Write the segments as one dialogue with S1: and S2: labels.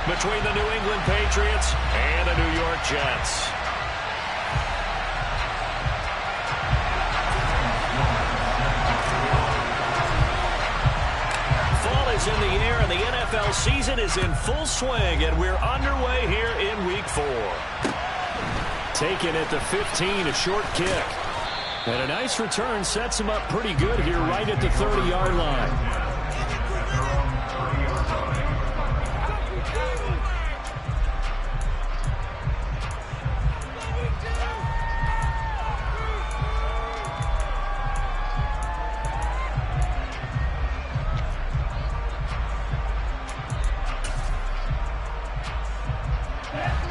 S1: between the New England Patriots and the New York Jets. Fall is in the air, and the NFL season is in full swing, and we're underway here in Week 4. Taken at the 15, a short kick. And a nice return sets him up pretty good here right at the 30-yard line.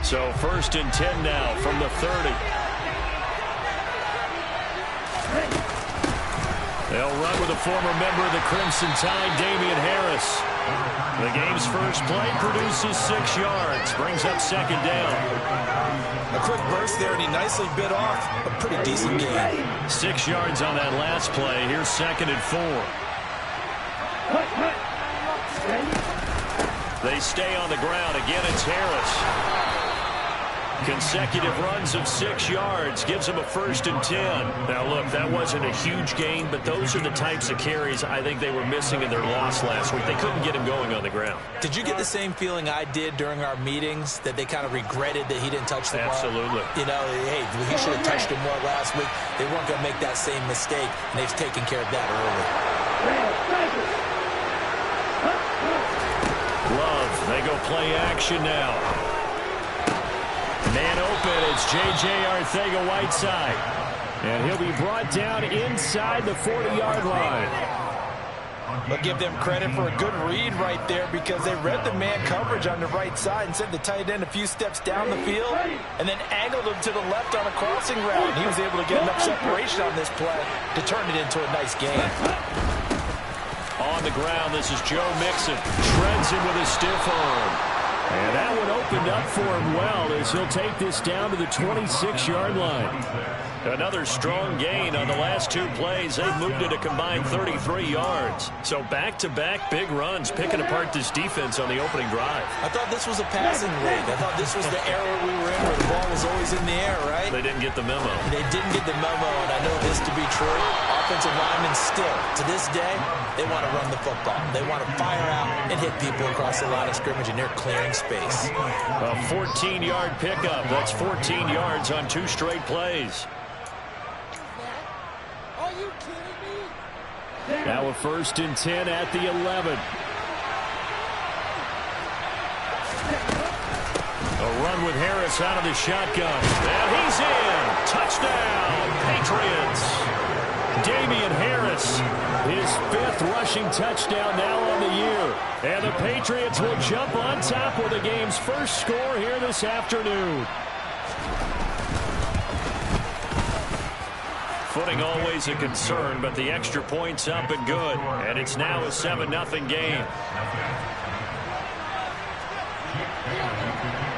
S1: So 1st and 10 now from the 30. They'll run with a former member of the Crimson Tide, Damien Harris. The game's first play produces 6 yards, brings up 2nd down.
S2: A quick burst there, and he nicely bit off a pretty decent gain.
S1: 6 yards on that last play. Here's 2nd and 4. They stay on the ground. Again, it's Harris. Consecutive runs of 6 yards gives him a 1st and 10. Now, look, that wasn't a huge gain, but those are the types of carries I think they were missing in their loss last week. They couldn't get him going on the ground.
S2: Did you get the same feeling I did during our meetings, that they kind of regretted that he didn't touch the ball?
S1: Absolutely.
S2: You know, hey, he should have touched him more last week. They weren't going to make that same mistake, and they've taken care of that early.
S1: Love, they go play action now. Man open, it's J.J. Arcega-Whiteside. And he'll be brought down inside the 40-yard line.
S2: I'll give them credit for a good read right there, because they read the man coverage on the right side and sent the tight end a few steps down the field and then angled him to the left on a crossing route. He was able to get enough separation on this play to turn it into a nice gain.
S1: On the ground, this is Joe Mixon. Shreds him with a stiff arm. And that one opened up for him well, as he'll take this down to the 26-yard line. Another strong gain on the last 2 plays. They've moved it a combined 33 yards. So back-to-back big runs, picking apart this defense on the opening drive.
S2: I thought this was a passing league. I thought this was the era we were in, where the ball was always in the air, right?
S1: They didn't get the memo.
S2: They didn't get the memo, and I know this to be true. Offensive linemen still, to this day, they want to run the football. They want to fire out and hit people across the line of scrimmage, and they're clearing space.
S1: A 14-yard pickup. That's 14 yards on 2 straight plays.
S3: Are you kidding me?
S1: Now a 1st and 10 at the 11. A run with Harris out of the shotgun. And he's in. Touchdown, Patriots. Damien Harris, his 5th rushing touchdown now on the year. And the Patriots will jump on top with the game's first score here this afternoon. Footing always a concern, but the extra point's up and good. And it's now a 7-0 game.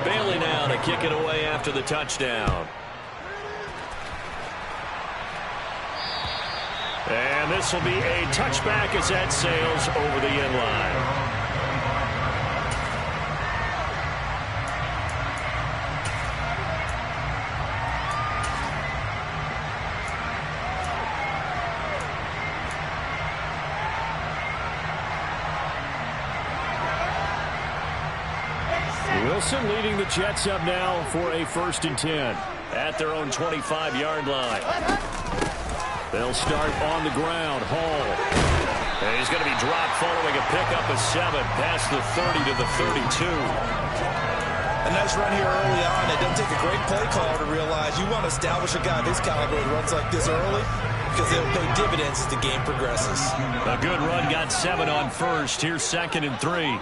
S1: Bailey now to kick it away after the touchdown. And this will be a touchback as that sails over the end line. Wilson leading the Jets up now for a 1st and 10 at their own 25-yard line. They'll start on the ground. Hall. And he's going to be dropped following a pickup of 7 past the 30 to the 32.
S2: A nice run here early on. It doesn't take a great play caller to realize you want to establish a guy this caliber that runs like this early, because they'll pay dividends as the game progresses.
S1: A good run, got 7 on 1st. Here's 2nd and 3.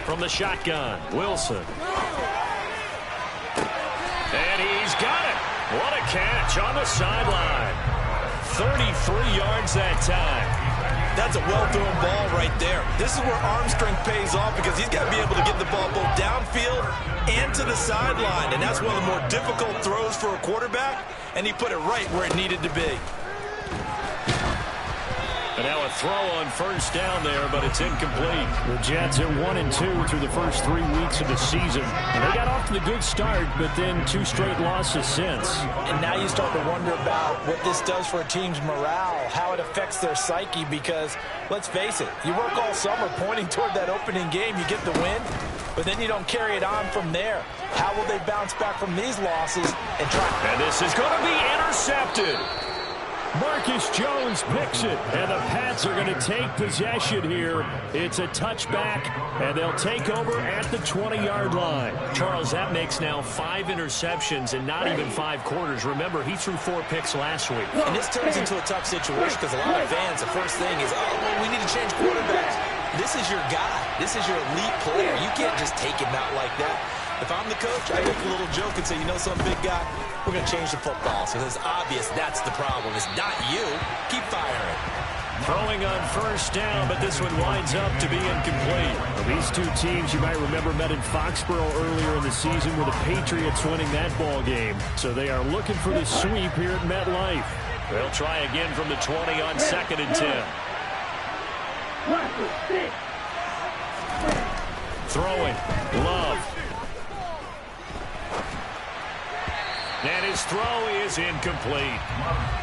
S1: From the shotgun, Wilson. And he's got it. What a catch on the sideline. 33 yards that time.
S2: That's a well-thrown ball right there. This is where arm strength pays off, because he's got to be able to get the ball both downfield and to the sideline. And that's one of the more difficult throws for a quarterback, and he put it right where it needed to be.
S1: And now a throw on first down there, but it's incomplete. The Jets are 1-2 through the first 3 weeks of the season. And they got off to the good start, but then 2 straight losses since.
S2: And now you start to wonder about what this does for a team's morale, how it affects their psyche, because let's face it, you work all summer pointing toward that opening game, you get the win, but then you don't carry it on from there. How will they bounce back from these losses and try?
S1: And this is going to be intercepted. Marcus Jones picks it, and the Pats are going to take possession here. It's a touchback, and they'll take over at the 20-yard line. Charles, that makes now 5 interceptions in not even 5 quarters. Remember, he threw 4 picks last week.
S2: And this turns into a tough situation because a lot of fans, the first thing is, oh, well, we need to change quarterbacks. This is your guy. This is your elite player. You can't just take him out like that. If I'm the coach, I make a little joke and say, you know, some big guy, we're going to change the football. So it's obvious that's the problem. It's not you. Keep firing.
S1: Throwing on first down, but this one winds up to be incomplete. Well, these 2 teams, you might remember, met in Foxborough earlier in the season with the Patriots winning that ball game. So they are looking for the sweep here at MetLife. They'll try again from the 20 on 2nd and 10. Throwing. Love. And his throw is incomplete.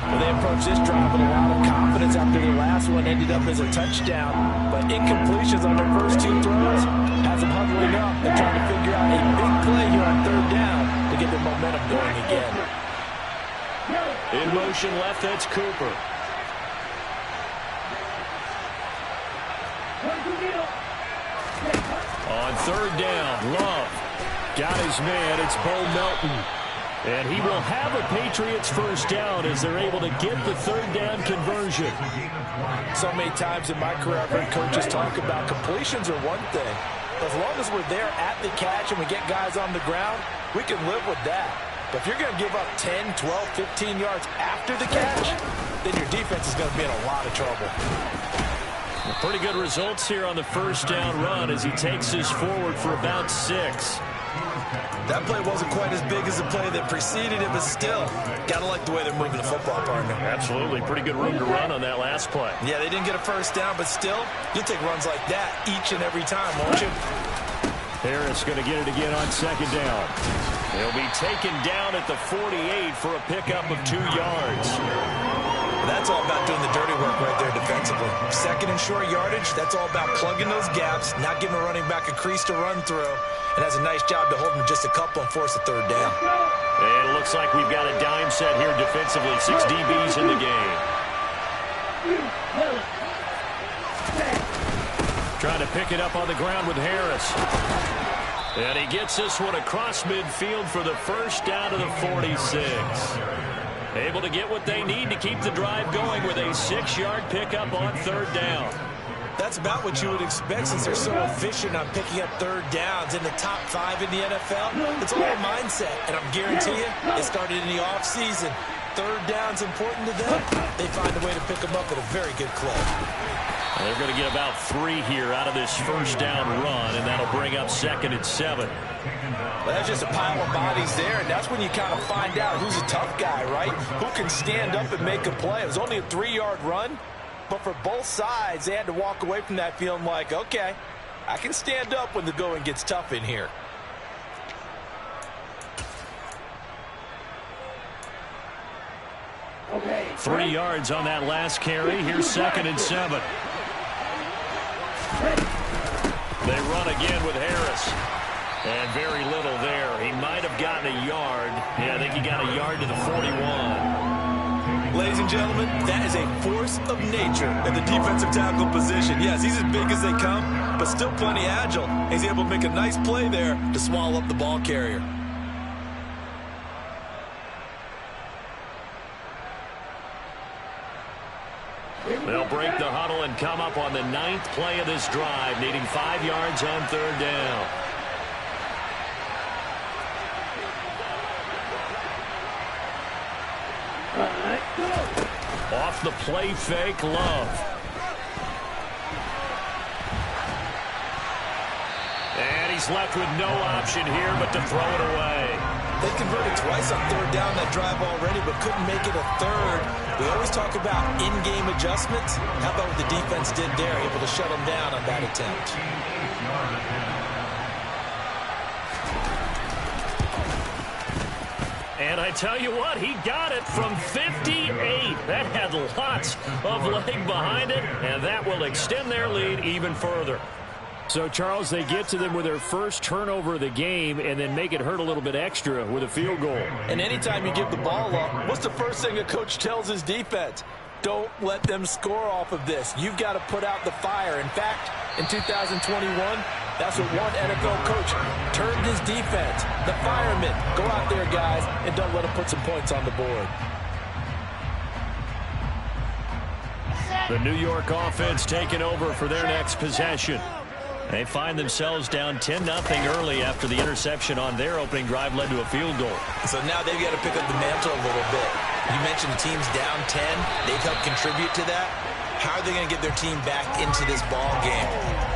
S2: Well, they approached this drive with a lot of confidence after the last one ended up as a touchdown. But incompletions on their first 2 throws has them huddling up and trying to figure out a big play here on 3rd down to get their momentum going again.
S1: In motion left, that's Cooper. On 3rd down, Love got his man. It's Bo Melton. And he will have a Patriots first down as they're able to get the 3rd down conversion.
S2: So many times in my career, I've heard coaches talk about completions are one thing. But as long as we're there at the catch and we get guys on the ground, we can live with that. But if you're going to give up 10, 12, 15 yards after the catch, then your defense is going to be in a lot of trouble.
S1: Well, pretty good results here on the first down run as he takes this forward for about 6.
S2: That play wasn't quite as big as the play that preceded it, but still, got to like the way they're moving the football, partner.
S1: Absolutely. Pretty good room to run on that last play.
S2: Yeah, they didn't get a first down, but still, you'll take runs like that each and every time, won't you?
S1: Harris going to get it again on 2nd down. He'll be taken down at the 48 for a pickup of 2 yards.
S2: That's all about doing the dirty work right there defensively. 2nd and short yardage, that's all about plugging those gaps, not giving a running back a crease to run through, and has a nice job to hold him just a couple and force a 3rd down.
S1: And it looks like we've got a dime set here defensively. 6 DBs in the game. Trying to pick it up on the ground with Harris. And he gets this one across midfield for the first down to the 46. Able to get what they need to keep the drive going with a 6-yard pickup on 3rd down.
S2: That's about what you would expect since they're so efficient on picking up 3rd downs in the top 5 in the NFL. It's all a mindset, and I'm guarantee you, it started in the offseason. 3rd down's important to them. They find a way to pick them up at a very good clip.
S1: They're going to get about 3 here out of this first down run, and that'll bring up 2nd and 7.
S2: Well, that's just a pile of bodies there, and that's when you kind of find out who's a tough guy, right? Who can stand up and make a play. It was only a 3-yard run, but for both sides, they had to walk away from that feeling like, okay, I can stand up when the going gets tough in here.
S1: Okay. 3 yards on that last carry. Here's 2nd and 7. They run again with Harris. And very little there. He might have gotten a yard. Yeah, I think he got a yard to the 41.
S2: Ladies and gentlemen, that is a force of nature in the defensive tackle position. Yes, he's as big as they come, but still plenty agile. He's able to make a nice play there to swallow up the ball carrier.
S1: They'll break the huddle and come up on the 9th play of this drive, needing 5 yards on 3rd down. Off the play fake, Love. And he's left with no option here but to throw it away.
S2: They converted twice on third down that drive already, but couldn't make it a third. We always talk about in-game adjustments. How about what the defense did there, able to shut them down on that attempt?
S1: And I tell you what, he got it from 58. That had lots of leg behind it, and that will extend their lead even further. So, Charles, they get to them with their first turnover of the game and then make it hurt a little bit extra with a field goal.
S2: And anytime you give the ball up, what's the first thing a coach tells his defense? Don't let them score off of this. You've got to put out the fire. In fact, in 2021, that's what one NFL coach turned his defense. The firemen. Go out there, guys, and don't let them put some points on the board.
S1: The New York offense taking over for their next possession. They find themselves down 10-0 early after the interception on their opening drive led to a field goal.
S2: So now they've got to pick up the mantle a little bit. You mentioned the team's down 10. They've helped contribute to that. How are they going to get their team back into this ball game?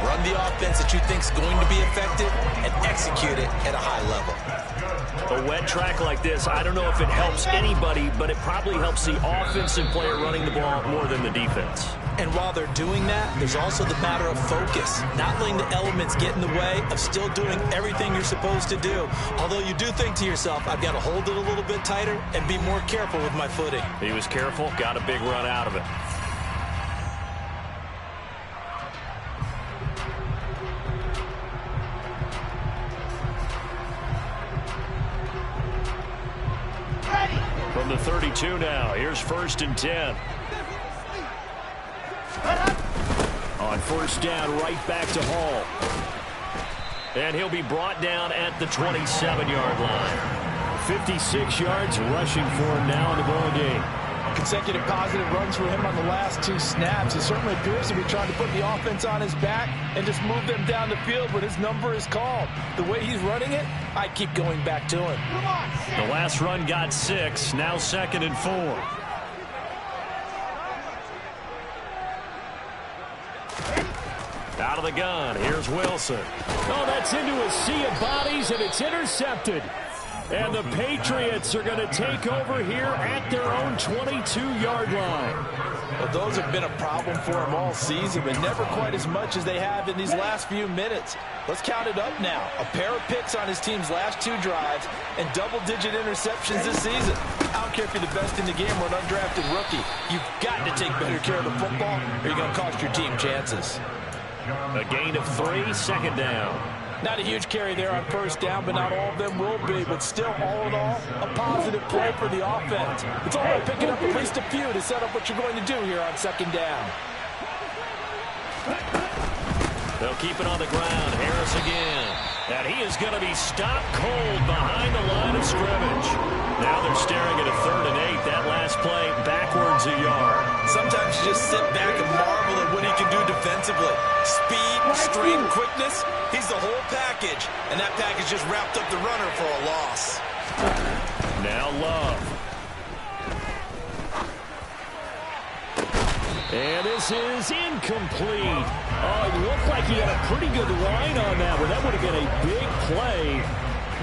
S2: Run the offense that you think is going to be effective and execute it at a high level.
S1: A wet track like this, I don't know if it helps anybody, but it probably helps the offensive player running the ball more than the defense.
S2: And while they're doing that, there's also the matter of focus. Not letting the elements get in the way of still doing everything you're supposed to do. Although you do think to yourself, I've got to hold it a little bit tighter and be more careful with my footing.
S1: He was careful, got a big run out of it. From the 32 now, here's 1st and 10. On first down, right back to Hall. And he'll be brought down at the 27-yard line. 56 yards rushing for him now in the ball game.
S2: Consecutive positive runs for him on the last 2 snaps. He certainly appears to be trying to put the offense on his back and just move them down the field when his number is called. The way he's running it, I keep going back to him.
S1: The last run got 6, now 2nd and 4. Out of the gun, here's Wilson. Oh, that's into a sea of bodies, and it's intercepted. And the Patriots are going to take over here at their own 22-yard line.
S2: Well, those have been a problem for them all season, but never quite as much as they have in these last few minutes. Let's count it up now. A pair of picks on his team's last 2 drives and double-digit interceptions this season. I don't care if you're the best in the game or an undrafted rookie. You've got to take better care of the football or you're going to cost your team chances.
S1: A gain of 3, 2nd down.
S2: Not a huge carry there on first down, but not all of them will be. But still, all in all, a positive play for the offense. It's all about picking up at least a few to set up what you're going to do here on 2nd down.
S1: They'll keep it on the ground. Harris again. And he is going to be stopped cold behind the line of scrimmage. Now they're staring at a 3rd and 8. That last play backwards a yard.
S2: Sometimes you just sit back and marvel at what he can do defensively. Speed, strength, quickness. He's the whole package. And that package just wrapped up the runner for a loss.
S1: Now Love. And this is incomplete. Oh, it looked like he had a pretty good line on that one. That would have been a big play,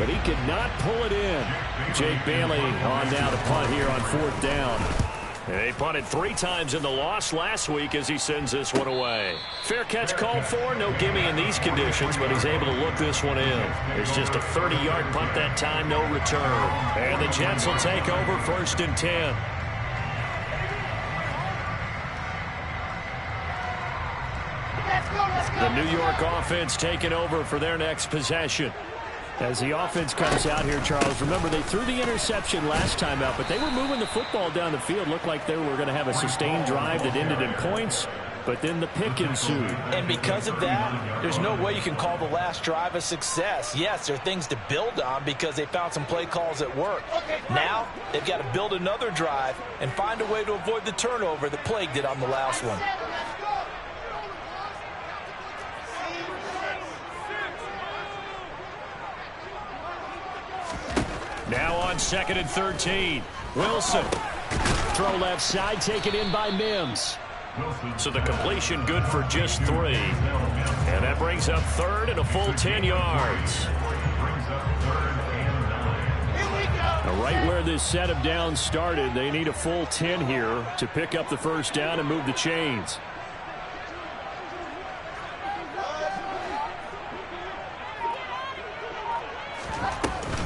S1: but he could not pull it in. Jake Bailey on now to punt here on 4th down. And they punted 3 times in the loss last week as he sends this one away. Fair catch called for. No gimme in these conditions, but he's able to look this one in. It's just a 30-yard punt that time, no return. And the Jets will take over 1st and 10. The New York offense taking over for their next possession. As the offense comes out here, Charles, remember they threw the interception last time out, but they were moving the football down the field. Looked like they were going to have a sustained drive that ended in points, but then the pick ensued.
S2: And because of that, there's no way you can call the last drive a success. Yes, there are things to build on because they found some play calls that work. Now, they've got to build another drive and find a way to avoid the turnover that plagued it on the last one.
S1: Now on 2nd and 13. Wilson. Throw left side, taken in by Mims. So the completion good for just 3. And that brings up third and a full 10 yards. Now, right where this set of downs started, they need a full 10 here to pick up the first down and move the chains.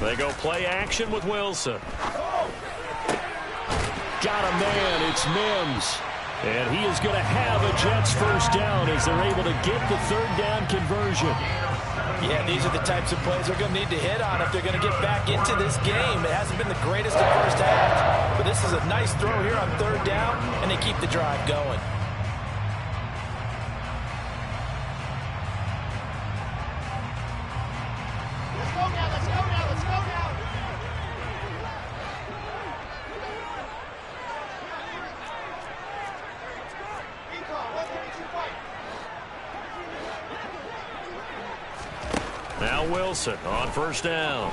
S1: They go play action with Wilson. Got a man. It's Mims. And he is going to have a Jets first down as they're able to get the third down conversion.
S2: Yeah, these are the types of plays they're going to need to hit on if they're going to get back into this game. It hasn't been the greatest of first half, but this is a nice throw here on third down, and they keep the drive going.
S1: Now Wilson on first down.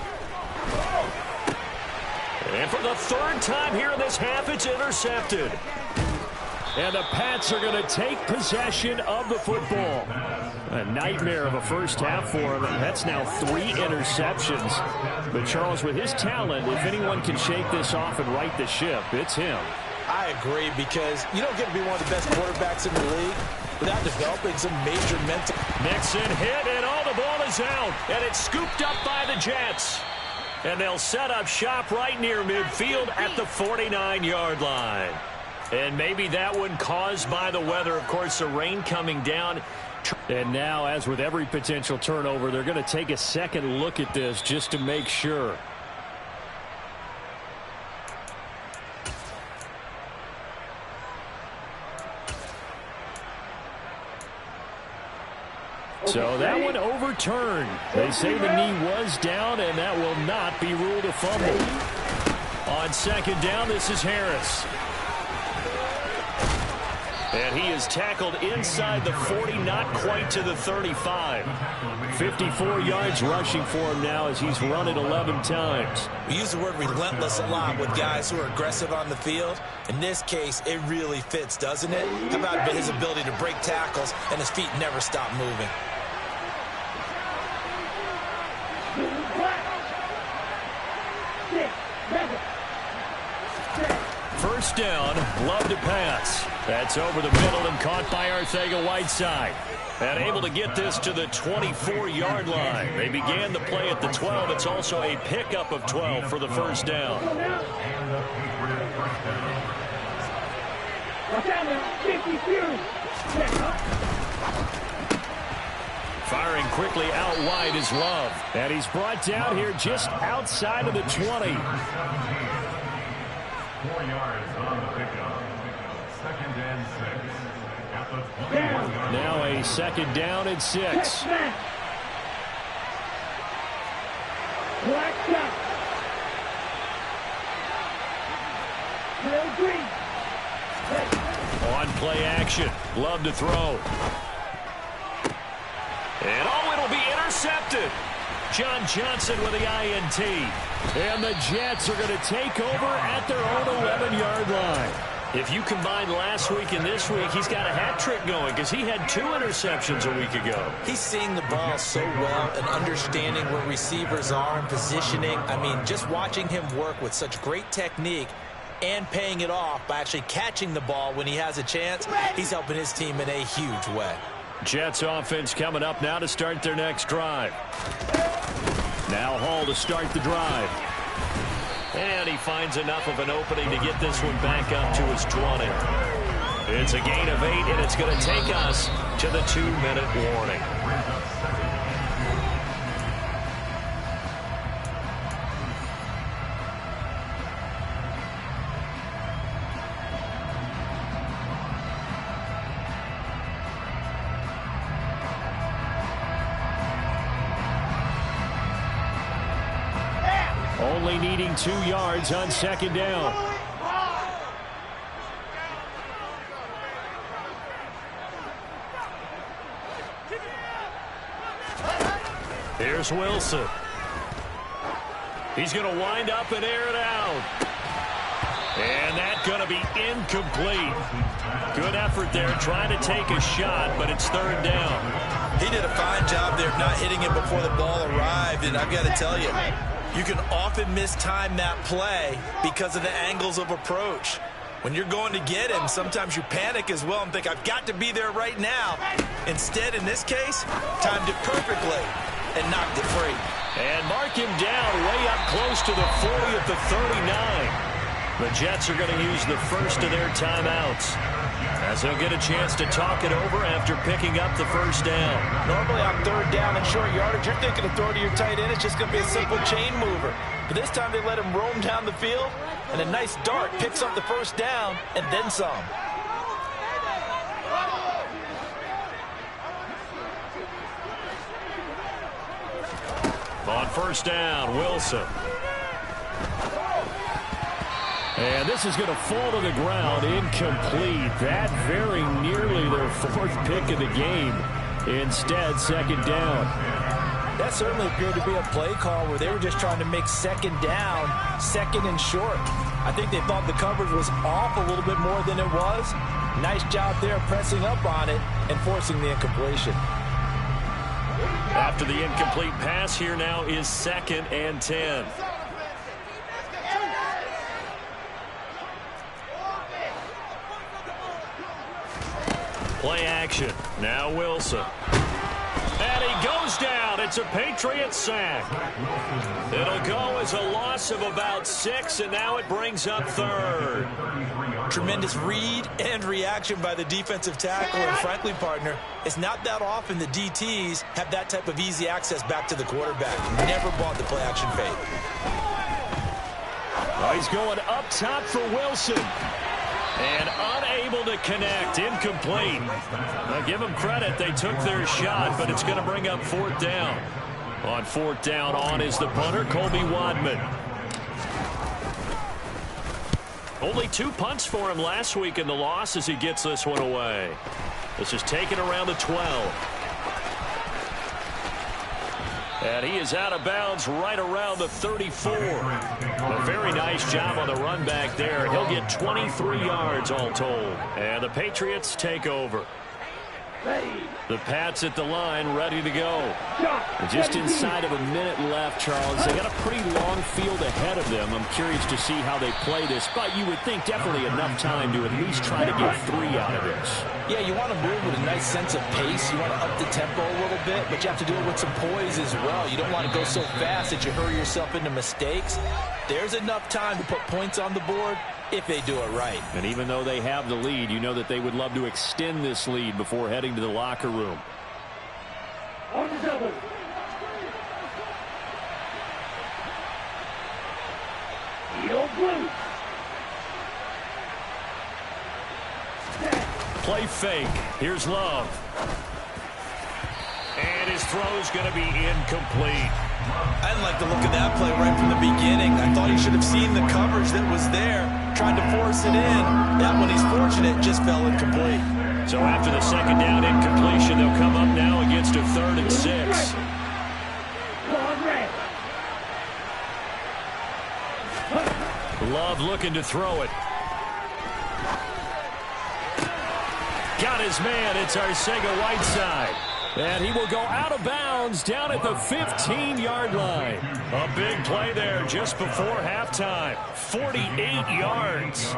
S1: And for the third time here in this half, it's intercepted. And the Pats are going to take possession of the football. A nightmare of a first half for him. That's now 3 interceptions. But Charles, with his talent, if anyone can shake this off and right the ship, it's him.
S2: I agree, because you don't get to be one of the best quarterbacks in the league without developing some major mental.
S1: Nixon hit, and the ball is out. And it's scooped up by the Jets. And they'll set up shop right near midfield at the 49-yard line. And maybe that one caused by the weather. Of course, the rain coming down. And now, as with every potential turnover, they're going to take a second look at this just to make sure. So that one overturned. They say the knee was down, and that will not be ruled a fumble. On second down, this is Harris. And he is tackled inside the 40, not quite to the 35. 54 yards rushing for him now as he's run it 11 times.
S2: We use the word relentless a lot with guys who are aggressive on the field. In this case, it really fits, doesn't it? How about his ability to break tackles and his feet never stop moving?
S1: First down, Love to pass. That's over the middle and caught by Arcega-Whiteside. And able to get this to the 24-yard line. They began the play at the 12. It's also a pickup of 12 for the first down. Firing quickly out wide is Love. And he's brought down here just outside of the 20.
S4: 4 yards on the pickup. Second and 6. At the 21 yard.
S1: Now a second down and 6. On play action. Love to throw. And it'll be intercepted. John Johnson with the INT. And the Jets are going to take over at their own 11-yard line. If you combine last week and this week, he's got a hat trick going because he had 2 interceptions a week ago.
S2: He's seeing the ball so well and understanding where receivers are and positioning. I mean, just watching him work with such great technique and paying it off by actually catching the ball when he has a chance, he's helping his team in a huge way.
S1: Jets offense coming up now to start their next drive. Now Hall to start the drive. And he finds enough of an opening to get this one back up to his 20. It's a gain of 8, and it's going to take us to the 2-minute warning. Only needing 2 yards on second down. Here's Wilson. He's going to wind up and air it out. And that's going to be incomplete. Good effort there trying to take a shot, but it's third down.
S2: He did a fine job there of not hitting it before the ball arrived, and I've got to tell you, you can often mistime that play because of the angles of approach. When you're going to get him, sometimes you panic as well and think, I've got to be there right now. Instead, in this case, timed it perfectly and knocked it free.
S1: And mark him down way up close to the 40 at the 39. The Jets are going to use the first of their timeouts, as they'll get a chance to talk it over after picking up the first down.
S2: Normally on third down and short yardage, you're thinking of throw to your tight end. It's just going to be a simple chain mover. But this time they let him roam down the field, and a nice dart picks up the first down and then some.
S1: On first down, Wilson. And this is going to fall to the ground, incomplete. That very nearly their fourth pick of the game. Instead, second down.
S2: That certainly appeared to be a play call where they were just trying to make second down, second and short. I think they thought the coverage was off a little bit more than it was. Nice job there pressing up on it and forcing the incompletion.
S1: After the incomplete pass, here now is 2nd and 10. Play action. Now Wilson. And he goes down. It's a Patriot sack. It'll go as a loss of about 6, and now it brings up 3rd.
S2: Tremendous read and reaction by the defensive tackle, and frankly, partner, it's not that often the DTs have that type of easy access back to the quarterback. Never bought the play action fade.
S1: Oh, he's going up top for Wilson. And unable to connect. Incomplete. Now give them credit. They took their shot, but it's going to bring up 4th down. On 4th down, on is the punter, Colby Wadman. Only 2 punts for him last week in the loss as he gets this one away. This is taken around the 12. And he is out of bounds right around the 34. A very nice job on the run back there. He'll get 23 yards all told. And the Patriots take over. The Pats at the line, ready to go. Just inside of a minute left, Charles. They got a pretty long field ahead of them. I'm curious to see how they play this, but you would think definitely enough time to at least try to get 3 out of this.
S2: Yeah, you want to move with a nice sense of pace. You want to up the tempo a little bit, but you have to do it with some poise as well. You don't want to go so fast that you hurry yourself into mistakes. There's enough time to put points on the board if they do it right.
S1: And even though they have the lead, you know that they would love to extend this lead before heading to the locker room.
S3: On the double. Yo, blue.
S1: Play fake. Here's Love. And his throw's going to be incomplete.
S2: I didn't like the look of that play right from the beginning. I thought he should have seen the coverage that was there, tried to force it in. That one, he's fortunate, just fell incomplete.
S1: So after the second down incompletion, they'll come up now against a 3rd and 6. Love looking to throw it. Got his man. It's Arcega-Whiteside. And he will go out of bounds down at the 15-yard line. A big play there just before halftime. 48 yards.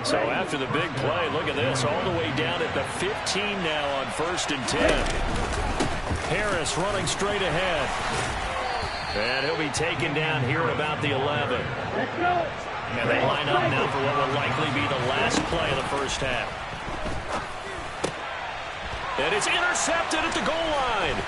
S1: So after the big play, look at this, all the way down at the 15 now on 1st and 10. Harris running straight ahead. And he'll be taken down here at about the 11. And they line up now for what will likely be the last play of the first half. And it's intercepted at the goal line.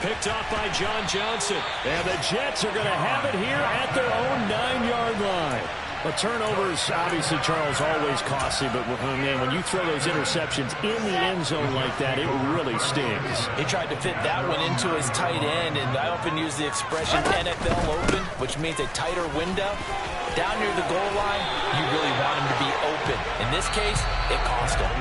S1: Picked off by John Johnson. And the Jets are going to have it here at their own 9-yard line. The turnovers, obviously, Charles, always costly, but man, when you throw those interceptions in the end zone like that, it really stings.
S2: He tried to fit that one into his tight end, and I often use the expression NFL open, which means a tighter window. Down near the goal line, you really want him to be open. In this case, it cost him.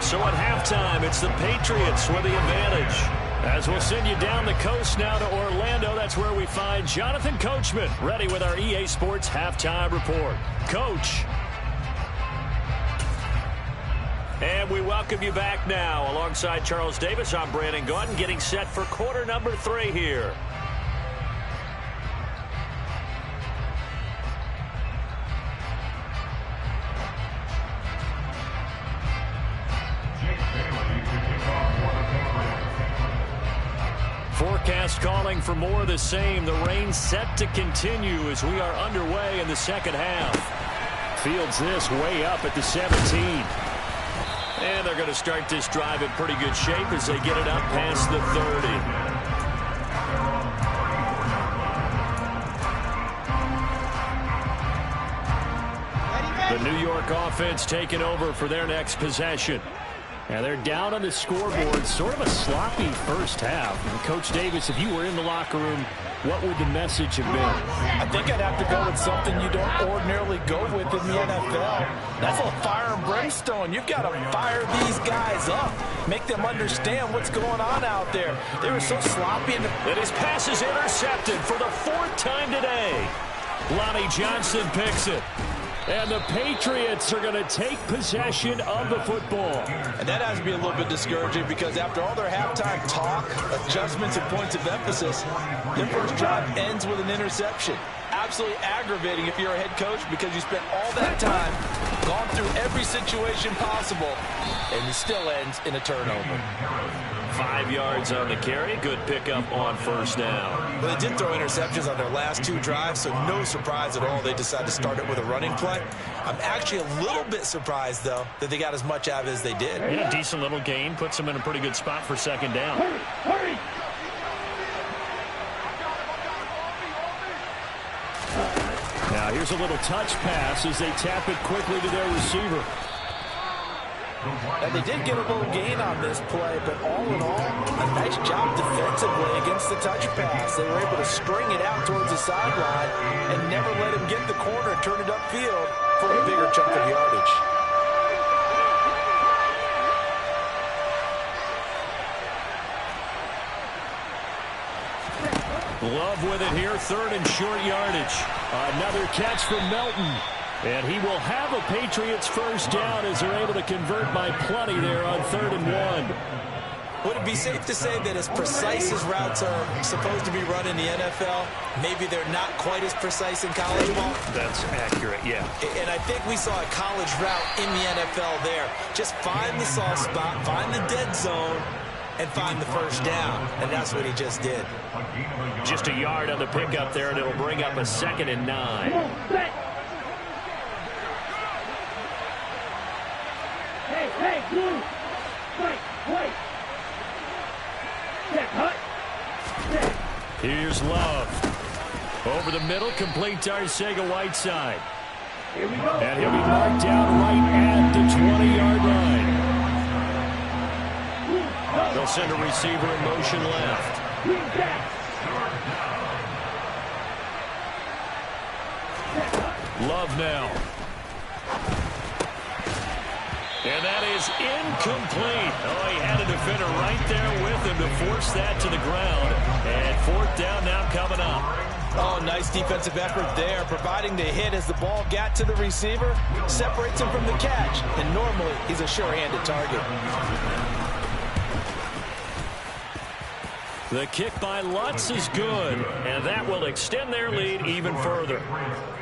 S1: So at halftime, it's the Patriots with the advantage. As we'll send you down the coast now to Orlando, that's where we find Jonathan Coachman, ready with our EA Sports Halftime Report. Coach. And we welcome you back now. Alongside Charles Davis, I'm Brandon Gaudin, getting set for quarter number 3 here. Forecast calling for more of the same. The rain set to continue as we are underway in the second half. Fields this way up at the 17. And they're going to start this drive in pretty good shape as they get it up past the 30. The New York offense taking over for their next possession. And they're down on the scoreboard, sort of a sloppy first half. And Coach Davis, if you were in the locker room, what would the message have been?
S2: I think I'd have to go with something you don't ordinarily go with in the NFL. That's a fire and brimstone. You've got to fire these guys up. Make them understand what's going on out there. They were so sloppy. And
S1: his pass is intercepted for the 4th time today. Lonnie Johnson picks it. And the Patriots are going to take possession of the football.
S2: And that has to be a little bit discouraging because after all their halftime talk, adjustments, and points of emphasis, their first drive ends with an interception. Absolutely aggravating if you're a head coach because you spent all that time, gone through every situation possible, and it still ends in a turnover.
S1: 5 yards on the carry. Good pickup on first down.
S2: Well, they did throw interceptions on their last 2 drives, so no surprise at all they decided to start it with a running play. I'm actually a little bit surprised, though, that they got as much out of it as they did.
S1: Yeah, decent little gain. Puts them in a pretty good spot for second down.
S3: Hurry!
S1: Now here's a little touch pass as they tap it quickly to their receiver.
S2: And they did get a little gain on this play, but all in all, a nice job defensively against the touch pass. They were able to string it out towards the sideline and never let him get the corner and turn it upfield for a bigger chunk of yardage.
S1: Love with it here, 3rd and short yardage. Another catch from Melton. And he will have a Patriots first down as they're able to convert by plenty there on 3rd and 1.
S2: Would it be safe to say that as precise as routes are supposed to be run in the NFL, maybe they're not quite as precise in college ball?
S1: That's accurate, yeah.
S2: And I think we saw a college route in the NFL there. Just find the soft spot, find the dead zone, and find the first down. And that's what he just did.
S1: Just a yard on the pickup there, and it'll bring up a 2nd and 9.
S3: Hey, blue! Fight! Set, hut! Set!
S1: Here's Love. Over the middle, complete to Arcega-Whiteside.
S3: Here we go!
S1: And he'll be marked down right at the 20-yard line. They'll send a receiver in motion left. Love now. And that is incomplete. Oh, he had a defender right there with him to force that to the ground. And 4th down now coming up.
S2: Oh, nice defensive effort there, providing the hit as the ball got to the receiver, separates him from the catch. And normally, he's a sure-handed target.
S1: The kick by Lutz is good, and that will extend their lead even further.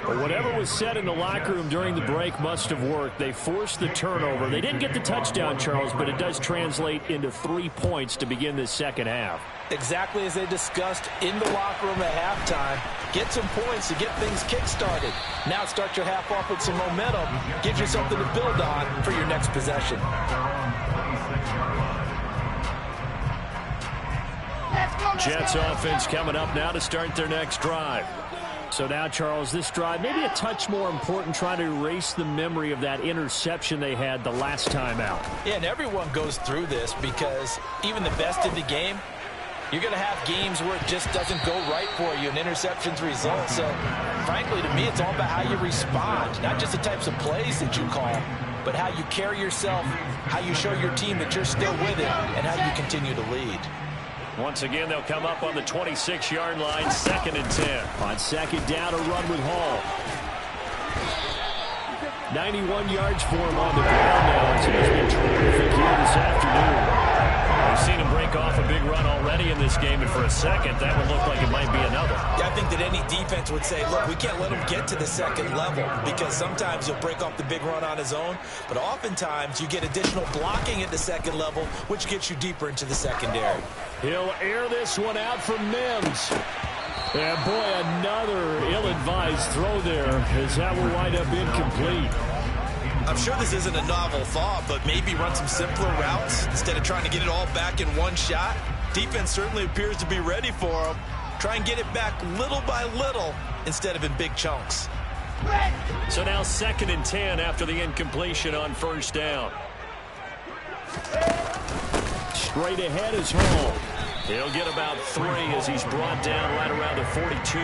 S1: But whatever was said in the locker room during the break must have worked. They forced the turnover. They didn't get the touchdown, Charles, but it does translate into 3 points to begin this second half.
S2: Exactly as they discussed in the locker room at halftime. Get some points to get things kick-started. Now start your half off with some momentum. Gives you something to build on for your next possession.
S1: Jets offense coming up now to start their next drive. So now, Charles, this drive maybe a touch more important, trying to erase the memory of that interception they had the last time out.
S2: Yeah, and everyone goes through this because even the best in the game, you're going to have games where it just doesn't go right for you, and interceptions result. So, frankly, to me, it's all about how you respond, not just the types of plays that you call, but how you carry yourself, how you show your team that you're still with it, and how you continue to lead.
S1: Once again, they'll come up on the 26-yard line, 2nd and 10. On 2nd down, a run with Hall. 91 yards for him on the ground now, as he's been terrific here this afternoon. We've seen him break off a big run already in this game, and for a second, that would look like it might be another.
S2: Yeah, I think that any defense would say, look, we can't let him get to the second level, because sometimes he'll break off the big run on his own, but oftentimes you get additional blocking at the second level, which gets you deeper into the secondary.
S1: He'll air this one out from Mims. And boy, another ill-advised throw there, as that will wind up incomplete.
S2: I'm sure this isn't a novel thought, but maybe run some simpler routes instead of trying to get it all back in one shot. Defense certainly appears to be ready for him. Try and get it back little by little instead of in big chunks.
S1: So now 2nd and 10 after the incompletion on first down. Straight ahead is Hall. He'll get about 3 as he's brought down right around the 42.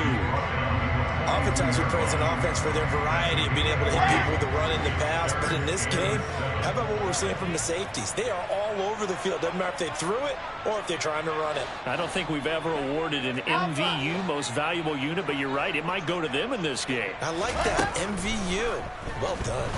S2: Oftentimes we praise an offense for their variety of being able to hit people with the run and the pass, but in this game, how about what we're seeing from the safeties? They are all over the field. Doesn't matter if they threw it or if they're trying to run it.
S1: I don't think we've ever awarded an MVU, most valuable unit, but you're right, it might go to them in this game.
S2: I like that, MVU. Well done.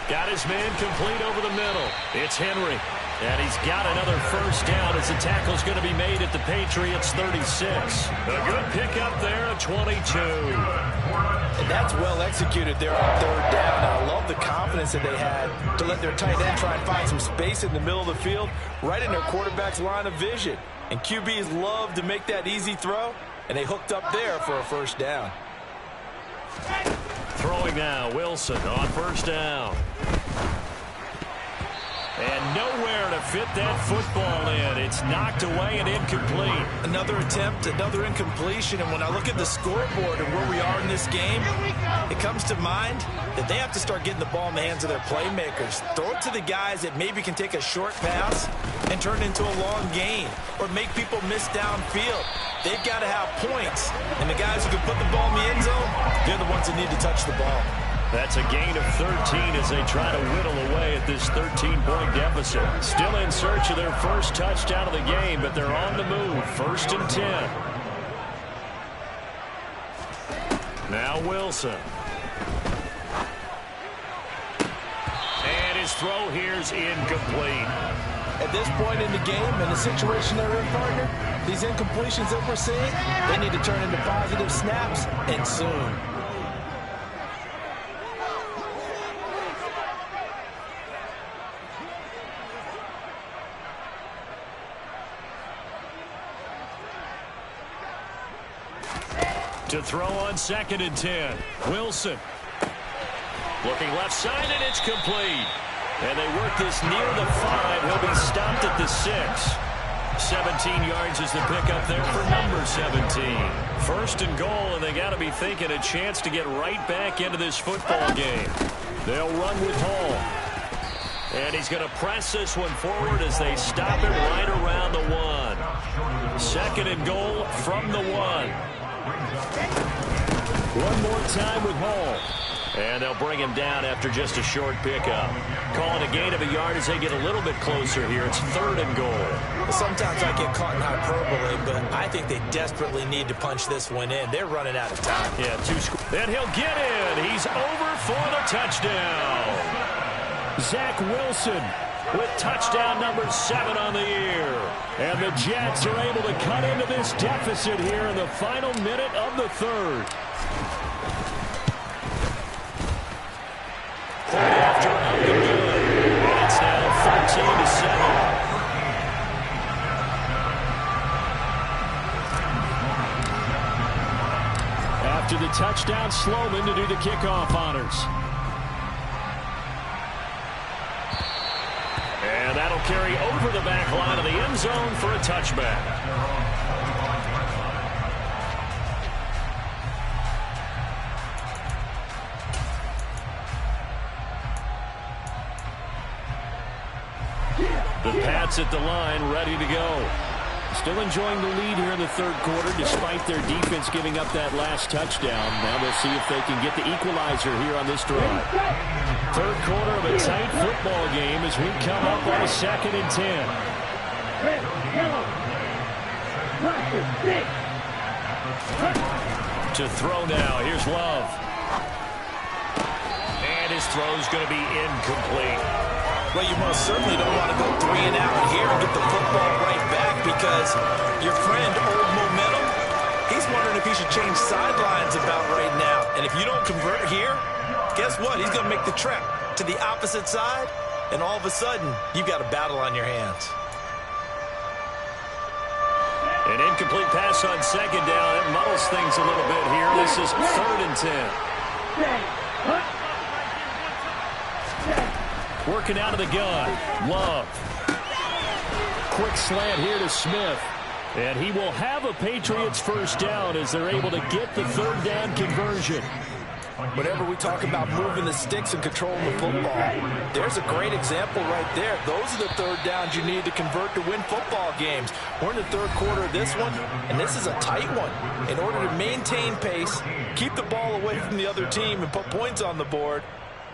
S1: Got his man complete over the middle. It's Henry. And he's got another first down as the tackle's going to be made at the Patriots 36. A good pickup there at 22.
S2: And that's well executed there on third down. And I love the confidence that they had to let their tight end try and find some space in the middle of the field, right in their quarterback's line of vision. And QBs love to make that easy throw, and they hooked up there for a first down.
S1: Throwing now, Wilson on first down. And nowhere to fit that football in. It's knocked away and incomplete.
S2: Another attempt, another incompletion. And when I look at the scoreboard and where we are in this game, it comes to mind that they have to start getting the ball in the hands of their playmakers. Throw it to the guys that maybe can take a short pass and turn it into a long gain or make people miss downfield. They've got to have points. And the guys who can put the ball in the end zone, they're the ones that need to touch the ball.
S1: That's a gain of 13 as they try to whittle away at this 13-point deficit. Still in search of their first touchdown of the game, but they're on the move. 1st and 10. Now Wilson. And his throw here's incomplete.
S2: At this point in the game, in the situation they're in, partner, these incompletions that we're seeing, they need to turn into positive snaps, and soon.
S1: To throw on 2nd and 10. Wilson. Looking left side, and it's complete. And they work this near the 5. He'll be stopped at the 6. 17 yards is the pickup there for number 17. 1st and goal, and they got to be thinking a chance to get right back into this football game. They'll run with Hall. And he's going to press this one forward as they stop it right around the 1. 2nd and goal from the 1. One more time with Hall. And they'll bring him down after just a short pickup. Calling a gain of a yard as they get a little bit closer here. It's 3rd and goal.
S2: Well, sometimes I get caught in hyperbole, but I think they desperately need to punch this one in. They're running out of time.
S1: Yeah, and he'll get in. He's over for the touchdown. Zach Wilson with touchdown number 7 on the year. And the Jets are able to cut into this deficit here in the final minute of the 3rd. After up and good. And it's now 13-7. After the touchdown, Sloman to do the kickoff honors. And that'll carry over the back line of the end zone for a touchback. The Pats at the line, ready to go. Still enjoying the lead here in the 3rd quarter, despite their defense giving up that last touchdown. Now they'll see if they can get the equalizer here on this drive. 3rd quarter of a tight football game as we come up on a 2nd and 10. To throw now. Here's Love. And his throw's going to be incomplete.
S2: Well, you most certainly don't want to go 3 and out here and get the football right back, because your friend, Old Momentum, he's wondering if he should change sidelines about right now. And if you don't convert here, guess what? He's going to make the trek to the opposite side, and all of a sudden, you've got a battle on your hands.
S1: An incomplete pass on second down. It muddles things a little bit here. This is 3rd and 10. Working out of the gun. Love. Quick slant here to Smith. And he will have a Patriots first down as they're able to get the 3rd down conversion.
S2: Whenever we talk about moving the sticks and controlling the football, there's a great example right there. Those are the 3rd downs you need to convert to win football games. We're in the 3rd quarter of this one, and this is a tight one. In order to maintain pace, keep the ball away from the other team, and put points on the board,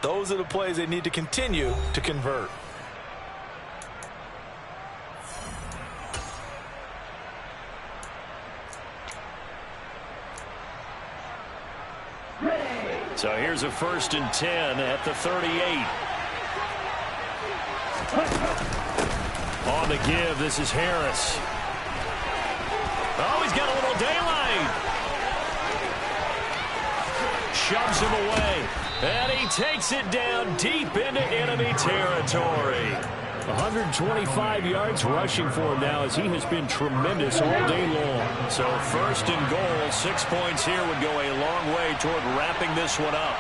S2: those are the plays they need to continue to convert.
S1: So here's a 1st and 10 at the 38. On the give, this is Harris. Oh, he's got a little daylight. Shoves him away. And he takes it down deep into enemy territory. 125 yards rushing for him now, as he has been tremendous all day long. So 1st and goal, 6 points here would go a long way toward wrapping this one up.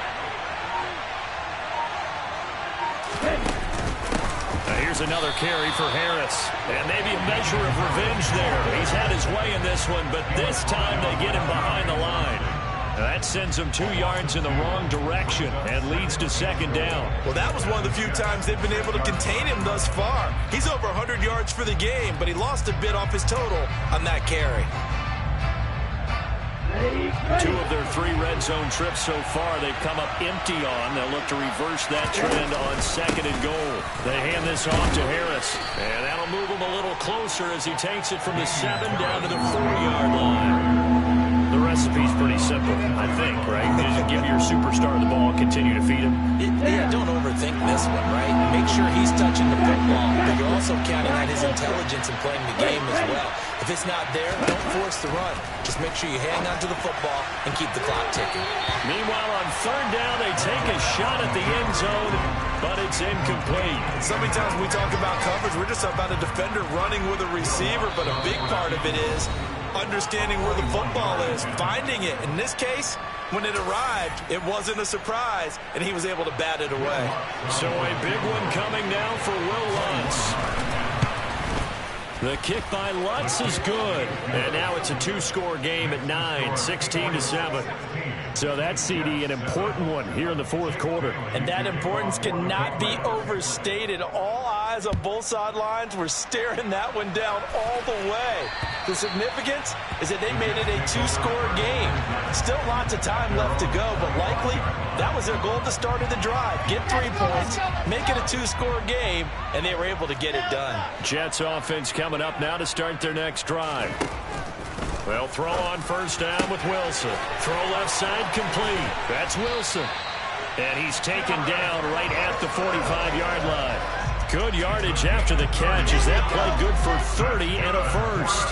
S1: Now here's another carry for Harris. And maybe a measure of revenge there. He's had his way in this one, but this time they get him behind the line. That sends him 2 yards in the wrong direction and leads to 2nd down.
S2: Well, that was one of the few times they've been able to contain him thus far. He's over 100 yards for the game, but he lost a bit off his total on that carry.
S1: 2 of their 3 red zone trips so far they've come up empty on. They'll look to reverse that trend on 2nd and goal. They hand this off to Harris, and that'll move him a little closer as he takes it from the 7 down to the 4-yard line. The recipe's pretty simple, I think, right? You just give your superstar the ball, continue to feed him.
S2: Yeah, don't overthink this one, right? Make sure he's touching the football, but you're also counting on his intelligence and playing the game as well. If it's not there, don't force the run. Just make sure you hang on to the football and keep the clock ticking.
S1: Meanwhile, on 3rd down, they take a shot at the end zone, but it's incomplete.
S2: So many times when we talk about coverage, we're just about a defender running with a receiver, but a big part of it is understanding where the football is, finding it. In this case, when it arrived, it wasn't a surprise, and he was able to bat it away.
S1: So a big one coming now for Will Lutz. The kick by Lutz is good. And now it's a 2-score game at 9, 16-7. So that, CD, an important one here in the 4th quarter.
S2: And that importance cannot be overstated. All eyes on both sidelines were staring that one down all the way. The significance is that they made it a 2-score game. Still lots of time left to go, but likely that was their goal at the start of the drive. Get 3 points, make it a 2-score game, and they were able to get it done.
S1: Jets offense coming up now to start their next drive. Well, throw on 1st down with Wilson. Throw left side complete. That's Wilson. And he's taken down right at the 45-yard line. Good yardage after the catch. Is that play good for 30 and a first?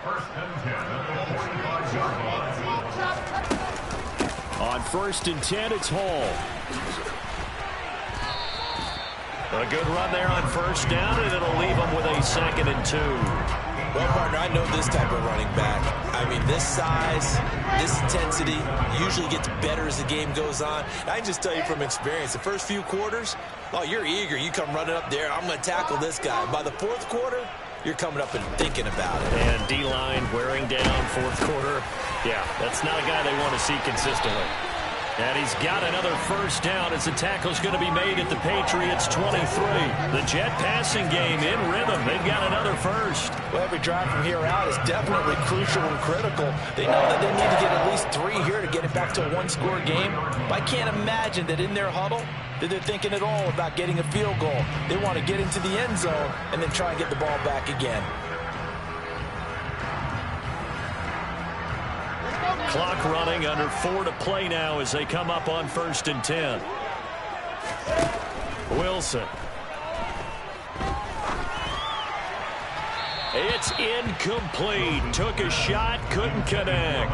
S4: 1st and 10 at the 45-yard line.
S1: On 1st and 10, it's Hall. A good run there on 1st down, and it'll leave them with a 2nd and 2.
S2: Well, partner, I know this type of running back. I mean, this size, this intensity usually gets better as the game goes on. I can just tell you from experience, the first few quarters, oh, you're eager. You come running up there, I'm going to tackle this guy. By the 4th quarter, you're coming up and thinking about it.
S1: And D-line wearing down 4th quarter. Yeah, that's not a guy they want to see consistently. And he's got another 1st down as the tackle's going to be made at the Patriots 23. The Jet passing game in rhythm. They've got another first.
S2: Well, every drive from here out is definitely crucial and critical. They know that they need to get at least 3 here to get it back to a 1-score game. But I can't imagine that in their huddle that they're thinking at all about getting a field goal. They want to get into the end zone and then try and get the ball back again.
S1: clock running, under 4 to play now as they come up on 1st and 10. Wilson. It's incomplete. Took a shot, couldn't connect.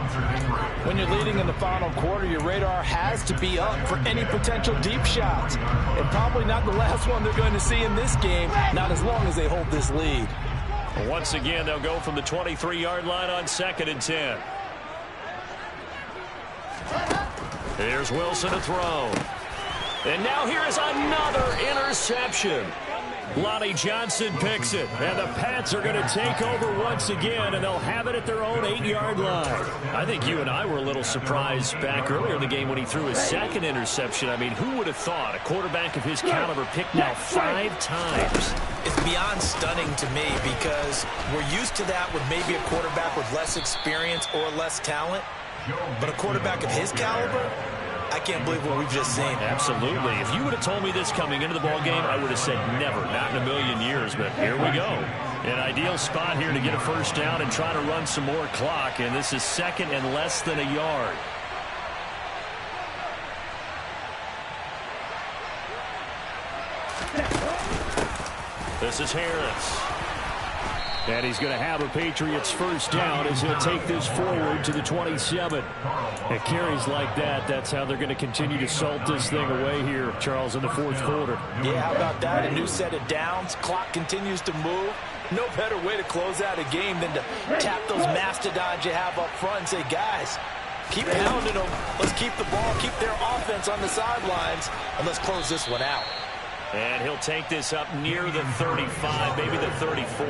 S2: When you're leading in the final quarter, your radar has to be up for any potential deep shots. And probably not the last one they're going to see in this game, not as long as they hold this lead.
S1: Once again, they'll go from the 23-yard line on 2nd and 10. Here's Wilson to throw. And now here is another interception. Lonnie Johnson picks it, and the Pats are going to take over once again, and they'll have it at their own 8-yard line. I think you and I were a little surprised back earlier in the game when he threw his second interception. I mean, who would have thought a quarterback of his caliber picked now 5 times?
S2: It's beyond stunning to me because we're used to that with maybe a quarterback with less experience or less talent. But a quarterback of his caliber, I can't believe what we've just seen.
S1: Absolutely. If you would have told me this coming into the ball game, I would have said never, not in a million years. But here we go. An ideal spot here to get a first down and try to run some more clock. And this is 2nd and less than a yard. This is Harris. And he's going to have a Patriots first down as he'll take this forward to the 27. At carries like that, that's how they're going to continue to salt this thing away here, Charles, in the 4th quarter.
S2: Yeah, how about that? A new set of downs. Clock continues to move. No better way to close out a game than to tap those mastodons you have up front and say, guys, keep pounding them. Let's keep the ball, keep their offense on the sidelines, and let's close this one out.
S1: And he'll take this up near the 35, maybe the 34.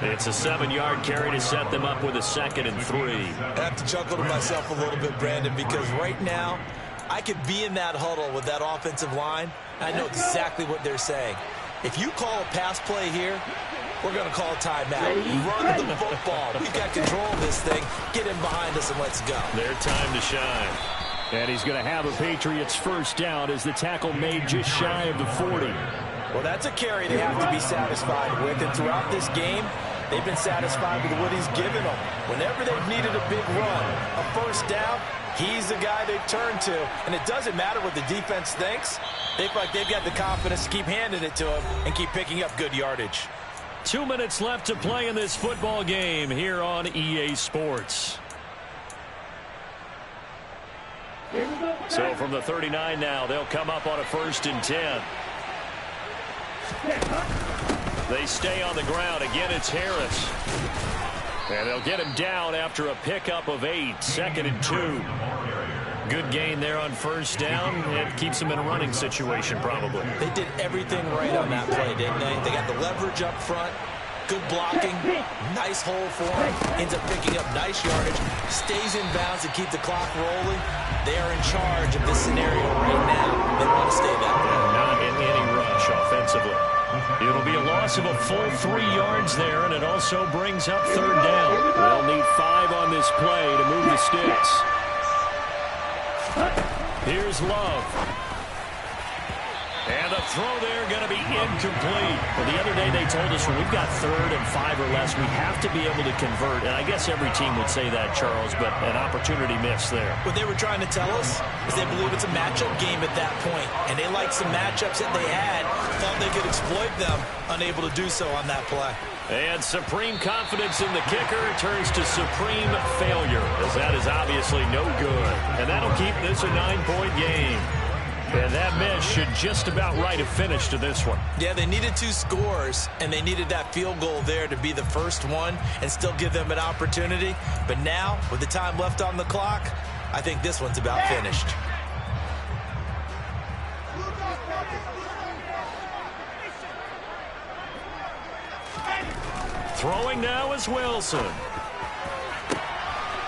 S1: It's a 7-yard carry to set them up with a 2nd and 3.
S2: I have to chuckle to myself a little bit, Brandon, because right now I could be in that huddle with that offensive line. I know exactly what they're saying. If you call a pass play here, we're going to call a timeout. Run the football. We've got control of this thing. Get in behind us and let's go.
S1: Their time to shine. And he's going to have a Patriots first down as the tackle made just shy of the 40.
S2: Well, that's a carry they have to be satisfied with. And throughout this game, they've been satisfied with what he's given them. Whenever they've needed a big run, a first down, he's the guy they've turned to. And it doesn't matter what the defense thinks. They feel like they've got the confidence to keep handing it to him and keep picking up good yardage.
S1: 2 minutes left to play in this football game here on EA Sports. So from the 39 now, they'll come up on a 1st and 10. They stay on the ground. Again, it's Harris. And they'll get him down after a pickup of 8. 2nd and 2. Good gain there on first down. It keeps them in a running situation probably.
S2: They did everything right on that play, didn't they? They got the leverage up front. Good blocking, nice hole for him, ends up picking up nice yardage, stays in bounds to keep the clock rolling. They are in charge of this scenario right now. They want to stay that way.
S1: Not in any rush offensively. It'll be a loss of a full 3 yards there, and it also brings up 3rd down. They'll need 5 on this play to move the sticks. Here's Love. And the throw there going to be incomplete. Well, the other day they told us when we've got 3rd and 5 or less, we have to be able to convert. And I guess every team would say that, Charles, but an opportunity missed there.
S2: What they were trying to tell us is they believe it's a matchup game at that point. And they liked some matchups that they had, thought they could exploit them, unable to do so on that play.
S1: And supreme confidence in the kicker turns to supreme failure, as that is obviously no good. And that'll keep this a 9-point game. And that miss should just about write a finish to this one.
S2: Yeah, they needed 2 scores, and they needed that field goal there to be the first one and still give them an opportunity. But now, with the time left on the clock, I think this one's about finished.
S1: Throwing now is Wilson.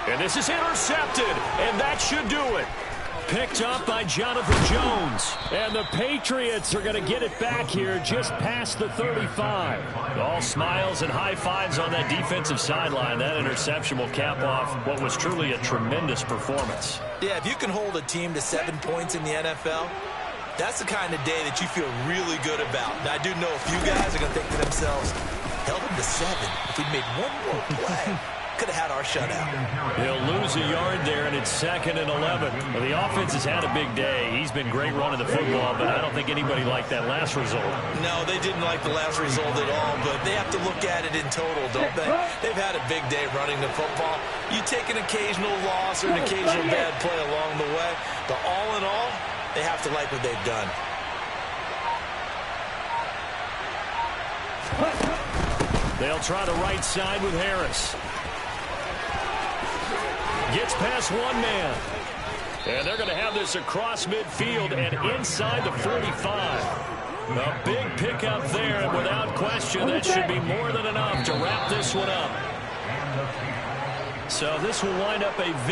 S1: And this is intercepted, and that should do it. Picked up by Jonathan Jones. And the Patriots are going to get it back here just past the 35. All smiles and high fives on that defensive sideline. That interception will cap off what was truly a tremendous performance.
S2: Yeah, if you can hold a team to 7 points in the NFL, that's the kind of day that you feel really good about. Now, I do know a few guys are going to think to themselves, held him to 7. If we'd made one more play, could have had our shutout.
S1: He'll lose a yard there, and it's 2nd and 11. Well, the offense has had a big day. He's been great running the football, but I don't think anybody liked that last result.
S2: No, they didn't like the last result at all, but they have to look at it in total, don't they? They've had a big day running the football. You take an occasional loss or an occasional bad play along the way, but all in all, they have to like what they've done.
S1: They'll try the right side with Harris. Gets past one man. And they're going to have this across midfield and inside the 45. A big pickup there, and without question, that should be more than enough to wrap this one up. So this will wind up a